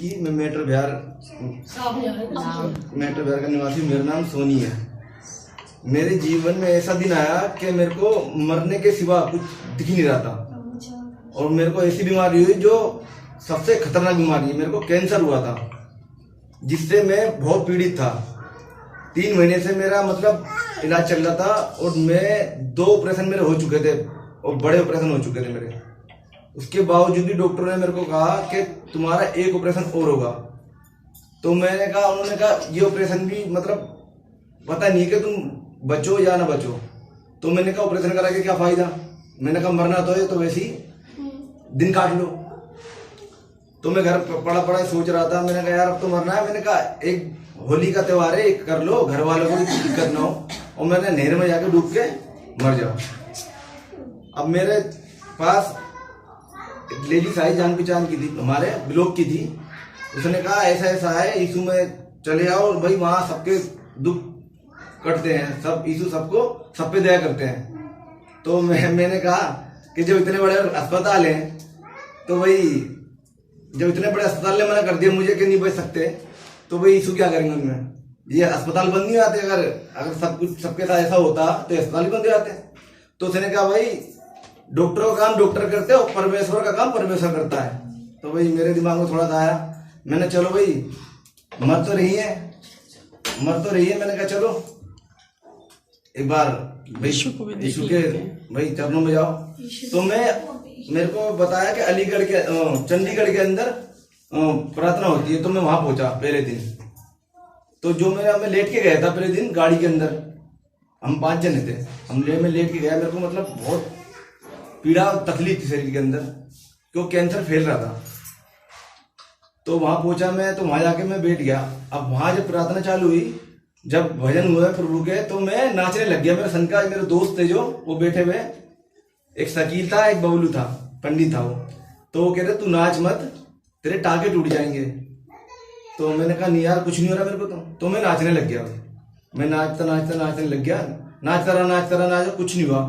की। मैं मेट्रो बिहार का निवासी, मेरा नाम सोनी है। मेरे जीवन में ऐसा दिन आया कि मेरे को मरने के सिवा कुछ दिख ही नहीं रहा था, और मेरे को ऐसी बीमारी हुई जो सबसे खतरनाक बीमारी है। मेरे को कैंसर हुआ था, जिससे मैं बहुत पीड़ित था। 3 महीने से मेरा मतलब इलाज चल रहा था, और मैं 2 ऑपरेशन मेरे हो चुके थे, और बड़े ऑपरेशन हो चुके थे मेरे। उसके बावजूद भी डॉक्टर ने मेरे को कहा कि तुम्हारा 1 ऑपरेशन और होगा। तो मैंने कहा, उन्होंने कहा ये ऑपरेशन भी मतलब पता नहीं कि तुम बचो या ना बचो। तो मैंने कहा ऑपरेशन करा के क्या फायदा। मैंने कहा मरना तो है तो वैसे ही दिन काट लो। तो मैं घर पड़ा सोच रहा था। मैंने कहा यार अब तो मरना है। मैंने कहा एक होली का त्योहार है, एक कर लो, घर वालों को भी दिक्कत ना हो, और मैंने नहर में जाके डूब के मर जाओ। अब मेरे पास एक लेडीज आई, जान पहचान की थी, हमारे ब्लॉक की थी। उसने कहा ऐसा ऐसा है, यीशु में चले आओ, और भाई वहां सबके दुख कटते हैं, सब यीशु सबको सब पे दया करते हैं। तो मैंने कहा कि जब इतने बड़े अस्पताल हैं, तो भाई जब इतने बड़े अस्पताल ने मना कर दिया मुझे कि नहीं बच सकते, तो भाई यीशु क्या करेंगे उनमें। ये अस्पताल बंद नहीं आते। अगर सब कुछ सबके साथ ऐसा होता तो अस्पताल ही बंद हो जाते। तो उसने कहा भाई डॉक्टरों का काम डॉक्टर करते हो, परमेश्वर का काम परमेश्वर करता है। तो भाई मेरे दिमाग में थोड़ा सा आया। मैंने चलो भाई मर तो रही है। मैंने कहा चलो एक बार भाई यीशु के भाई चरणों में जाओ। तो मेरे को बताया कि अलीगढ़ के चंडीगढ़ के अंदर प्रार्थना होती है। तो मैं वहां पहुंचा पहले दिन। तो जो मैं लेट के गया था पहले दिन गाड़ी के अंदर, हम 5 जने थे, मैं लेट के गया। मेरे को मतलब बहुत पीड़ा और तकलीफ थी शरीर के अंदर, क्यों कैंसर फैल रहा था। तो वहां पहुंचा मैं, तो वहां जाके मैं बैठ गया। अब वहां जब प्रार्थना चालू हुई, जब भजन हुआ प्रभु के, तो मैं नाचने लग गया। मेरे संग का मेरे दोस्त थे जो वो बैठे हुए, एक शकील था, एक बबलू था, पंडित था वो। तो वो कह रहे तू नाच मत, तेरे टांके टूट जाएंगे। तो मैंने कहा नहीं यार कुछ नहीं हो रहा मेरे को। तो मैं नाचने लग गया। मैं नाचने लग गया, नाचता रहा, कुछ नहीं हुआ।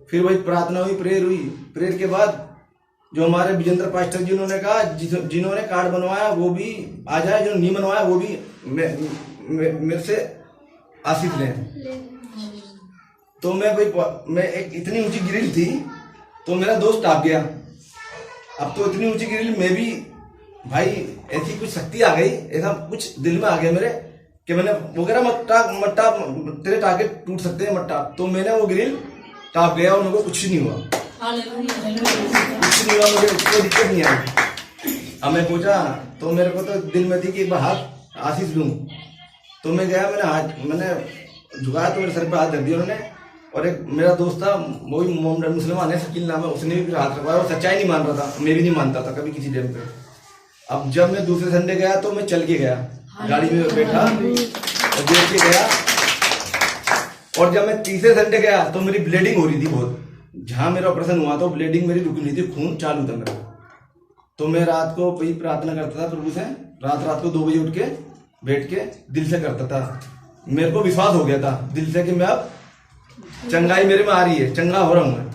फिर वही प्रार्थना हुई, प्रेयर हुई। प्रेयर के बाद जो हमारे विजेंद्र पास्टर जी, उन्होंने कहा जिन्होंने कार्ड बनवाया वो भी आ जाए, जो नहीं बनवाया वो भी मेरे से आशीष लें। तो मैं एक इतनी ऊंची ग्रिल थी, तो मेरा दोस्त टाप गया। अब तो इतनी ऊंची ग्रिल में भी भाई ऐसी कुछ शक्ति आ गई, ऐसा कुछ दिल में आ गया मेरे कि मैंने वो कह रहा मट्टा तेरे टाके टूट सकते हैं मट्टा। तो मैंने वो ग्रिल टाप गया, उनको कुछ नहीं हुआ, मुझे कोई दिक्कत नहीं आई। अब मैं पूछा तो मेरे को तो दिल में थी कि एक बार हाथ आशीष लूं। तो मैं गया, मैंने झुकाया तो मेरे सर पे हाथ धर दिया उन्होंने। और एक मेरा दोस्त था, वो भी मोहम्मद मुसलमान है, शकील नाम है, उसने भी हाथ रखवाया। वो सच्चाई नहीं मान रहा था, मैं भी नहीं मानता था कभी किसी टाइम पे। अब जब मैं दूसरे संडे गया तो मैं चल के गया, गाड़ी में बैठा और देख के गया। और जब मैं तीसरे संडे गया तो मेरी ब्लीडिंग हो रही थी बहुत। जहां मेरा ऑपरेशन हुआ था ब्लीडिंग मेरी रुकी नहीं थी, खून चालू था मेरा। तो मैं रात को वही प्रार्थना करता था प्रभु से, रात को 2 बजे उठ के बैठ के दिल से करता था। मेरे को विश्वास हो गया था दिल से कि मैं अब चंगाई मेरे में आ रही है, चंगा हो रहा हूं मैं।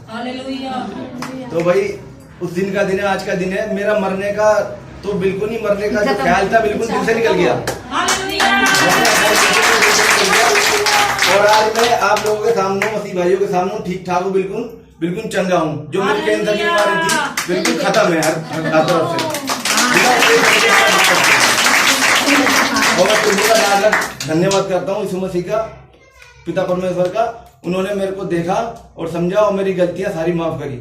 तो भाई उस दिन का दिन है, आज का दिन है। मेरा मरने का तो बिल्कुल नहीं, मरने का जो ख्याल था बिल्कुल दिल से निकल गया। और आज मैं आप लोगों के सामने, मसीह भाइयों के सामने ठीक ठाक हूँ, बिल्कुल चंगा हूँ। जो मेरी कैंसर की बीमारी थी बिल्कुल खत्म है हर तरफ से। और मैं प्रभु का धन्यवाद करता हूँ, यीशु मसीह का, पिता परमेश्वर का। उन्होंने मेरे को देखा और समझा और मेरी गलतियां सारी माफ करी।